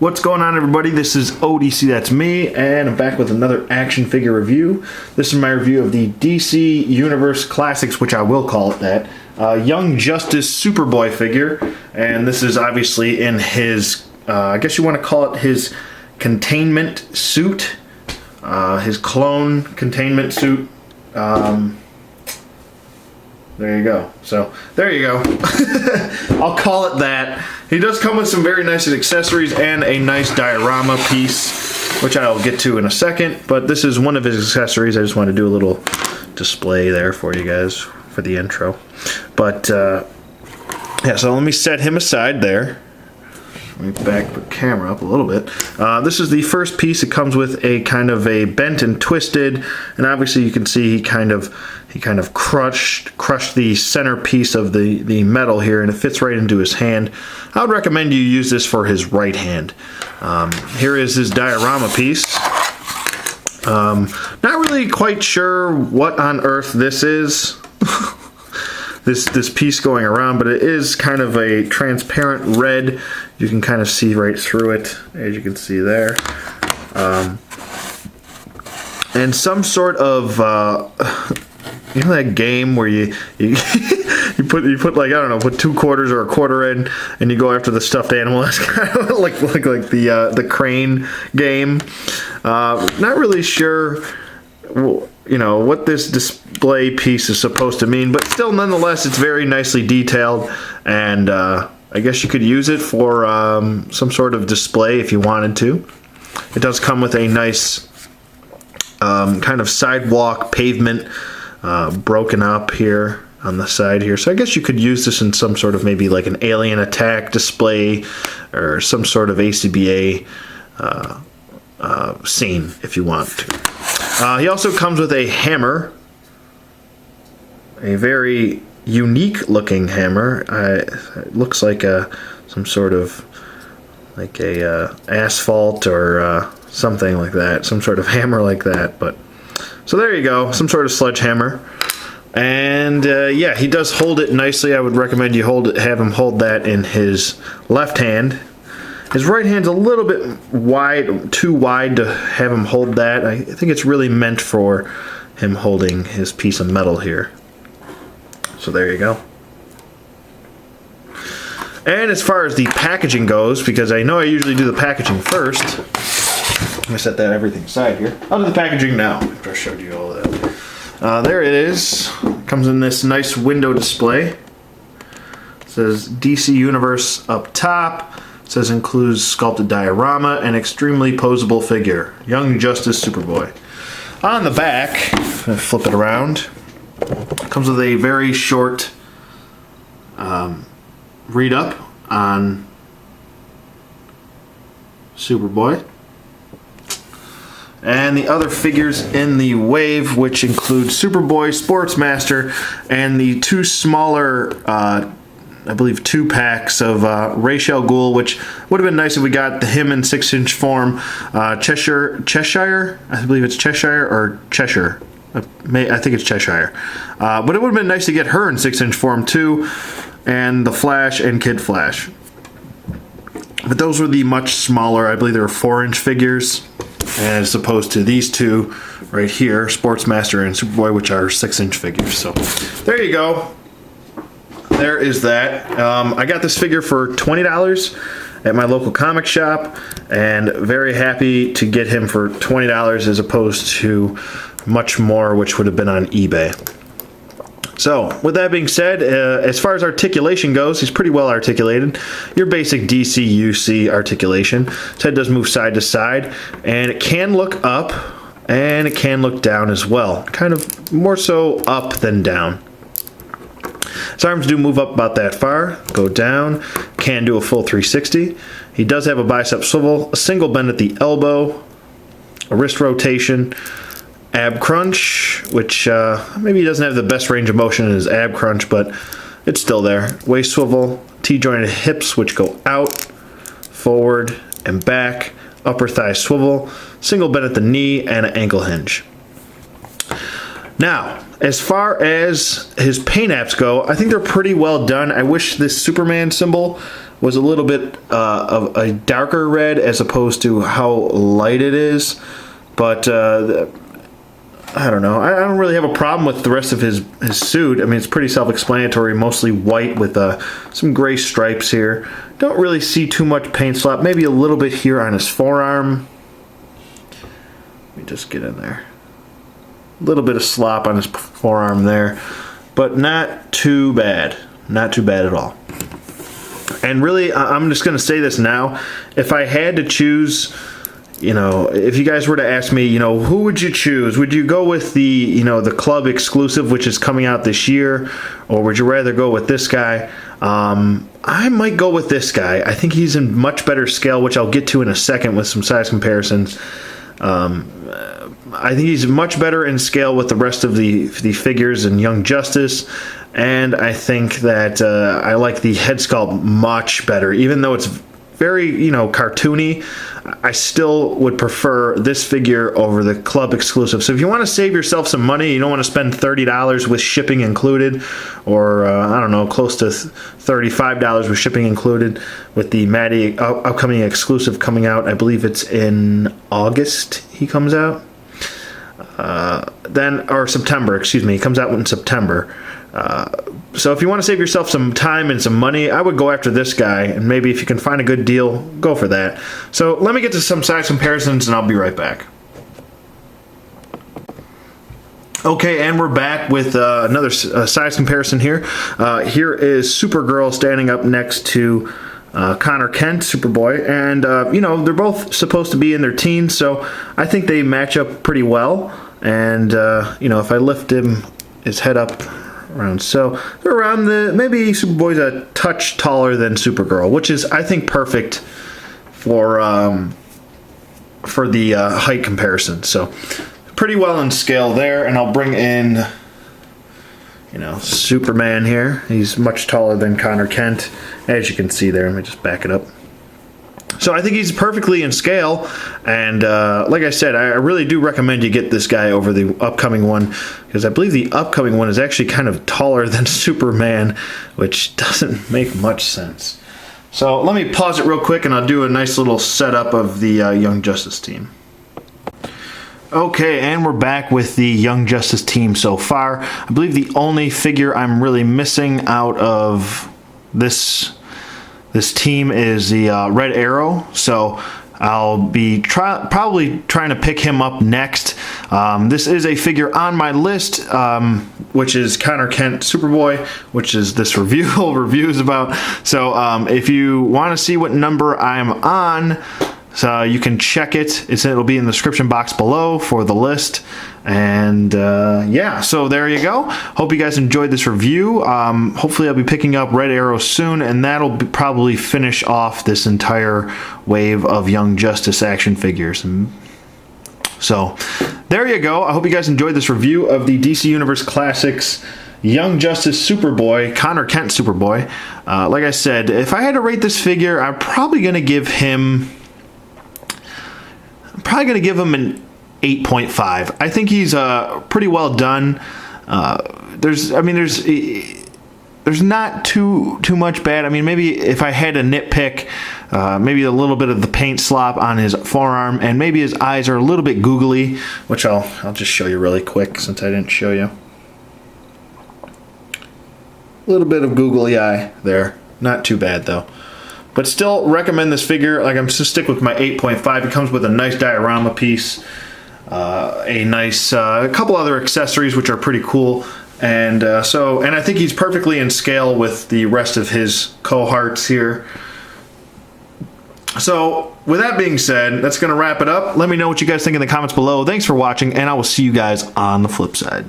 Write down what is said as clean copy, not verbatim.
What's going on, everybody? This is ODC, that's me, and I'm back with another action figure review. This is my review of the DC Universe Classics, which I will call it that, Young Justice Superboy figure, and this is obviously in his, I guess you want to call it his containment suit, his clone containment suit. There you go. So, there you go. I'll call it that. He does come with some very nice accessories and a nice diorama piece, which I'll get to in a second, but this is one of his accessories. I just want to do a little display there for you guys for the intro. But, yeah, so let me set him aside there. Let me back the camera up a little bit. This is the first piece. It comes with a kind of a bent and twisted, and obviously you can see he kind of crushed the center piece of the metal here, and it fits right into his hand. I would recommend you use this for his right hand. Here is his diorama piece. Not really quite sure what on earth this is. This piece going around, but it is kind of a transparent red. You can kind of see right through it, as you can see there. And some sort of, you know that game where you put like, I don't know, put 2 quarters or a quarter in, and you go after the stuffed animal. It's kind of like the crane game. Not really sure, you know, what this display piece is supposed to mean, but still, nonetheless, it's very nicely detailed, and I guess you could use it for some sort of display if you wanted to. It does come with a nice kind of sidewalk pavement broken up here on the side here, so I guess you could use this in some sort of maybe like an alien attack display or some sort of ACBA scene if you want to. He also comes with a hammer, a very unique looking hammer. It looks like some sort of like a asphalt or something like that, some sort of hammer like that. But so there you go, some sort of sledgehammer. And yeah, he does hold it nicely. I would recommend you have him hold that in his left hand. His right hand's a little bit wide, too wide to have him hold that. I think it's really meant for him holding his piece of metal here. So there you go. And as far as the packaging goes, because I know I usually do the packaging first, I'm going to set that everything aside here. I'll do the packaging now after I showed you all of that. There it is. It comes in this nice window display. It says DC Universe up top. It says includes sculpted diorama and extremely posable figure. Young Justice Superboy. On the back, flip it around, comes with a very short read up on Superboy. And the other figures in the wave, which include Superboy, Sportsmaster, and the 2 smaller I believe 2 packs of Ra's al Ghul, which would have been nice if we got him in 6-inch form. Cheshire, I believe it's Cheshire or Cheshire. I think it's Cheshire. But it would have been nice to get her in 6-inch form too, and the Flash and Kid Flash. But those were the much smaller, I believe they were 4-inch figures, as opposed to these 2 right here, Sportsmaster and Superboy, which are 6-inch figures. So there you go. There is that. I got this figure for $20 at my local comic shop, and very happy to get him for $20 as opposed to much more, which would have been on eBay. So, with that being said, as far as articulation goes, he's pretty well articulated. Your basic DCUC articulation. His head does move side to side, and it can look up, and it can look down as well. Kind of more so up than down. His arms do move up about that far, go down, can do a full 360. He does have a bicep swivel, a single bend at the elbow, a wrist rotation, ab crunch, which maybe he doesn't have the best range of motion in his ab crunch, but it's still there. Waist swivel, T-jointed hips, which go out, forward, and back, upper thigh swivel, single bend at the knee, and an ankle hinge. Now, as far as his paint apps go, I think they're pretty well done. I wish this Superman symbol was a little bit of a darker red as opposed to how light it is. But I don't know. I don't really have a problem with the rest of his suit. I mean, it's pretty self-explanatory, mostly white with some gray stripes here. Don't really see too much paint slop. Maybe a little bit here on his forearm. Let me just get in there. A little bit of slop on his forearm there, but not too bad. Not too bad at all. And really, I'm just going to say this now. If I had to choose, you know, if you guys were to ask me, you know, who would you choose? Would you go with the, you know, the club exclusive, which is coming out this year, or would you rather go with this guy? I might go with this guy. I think he's in much better scale, which I'll get to in a second with some size comparisons. I think he's much better in scale with the rest of the figures in Young Justice, and I think that I like the head sculpt much better. Even though it's very, you know, cartoony, I still would prefer this figure over the club exclusive. So if you want to save yourself some money, you don't want to spend $30 with shipping included, or I don't know, close to $35 with shipping included, with the Matty upcoming exclusive coming out. I believe it's in August he comes out. Or September, excuse me. He comes out in September. So if you want to save yourself some time and some money, I would go after this guy, and maybe if you can find a good deal, go for that. So let me get to some size comparisons, and I'll be right back. Okay, and we're back with another size comparison here. Here is Supergirl standing up next to Connor Kent, Superboy, and you know, they're both supposed to be in their teens, so I think they match up pretty well. And you know, if I lift his head up around, so they're around maybe Superboy's a touch taller than Supergirl, which is, I think, perfect for the height comparison. So pretty well in scale there. And I'll bring in, you know, Superman here. He's much taller than Connor Kent, as you can see there. Let me just back it up. So I think he's perfectly in scale, and like I said, I really do recommend you get this guy over the upcoming one, because I believe the upcoming one is actually kind of taller than Superman, which doesn't make much sense. So let me pause it real quick, and I'll do a nice little setup of the Young Justice team. Okay, and we're back with the Young Justice team so far. I believe the only figure I'm really missing out of this team is the Red Arrow, so I'll be probably trying to pick him up next. This is a figure on my list, which is Connor Kent Superboy, which is this review is about. So if you want to see what number I'm on, so you can check it. It'll be in the description box below for the list. And yeah, so there you go. Hope you guys enjoyed this review. Hopefully I'll be picking up Red Arrow soon, and that'll probably finish off this entire wave of Young Justice action figures. So there you go. I hope you guys enjoyed this review of the DC Universe Classics Young Justice Superboy, Connor Kent Superboy. Like I said, if I had to rate this figure, I'm probably going to give him an 8.5. I think he's pretty well done. There's not too much bad. I mean, maybe if I had to nitpick, maybe a little bit of the paint slop on his forearm, and maybe his eyes are a little bit googly, which I'll just show you really quick since I didn't show you. A little bit of googly eye there. Not too bad though. But still recommend this figure. Like, I'm just stick with my 8.5. It comes with a nice diorama piece, a couple other accessories which are pretty cool, and I think he's perfectly in scale with the rest of his cohorts here. So with that being said, that's going to wrap it up. Let me know what you guys think in the comments below. Thanks for watching, and I will see you guys on the flip side.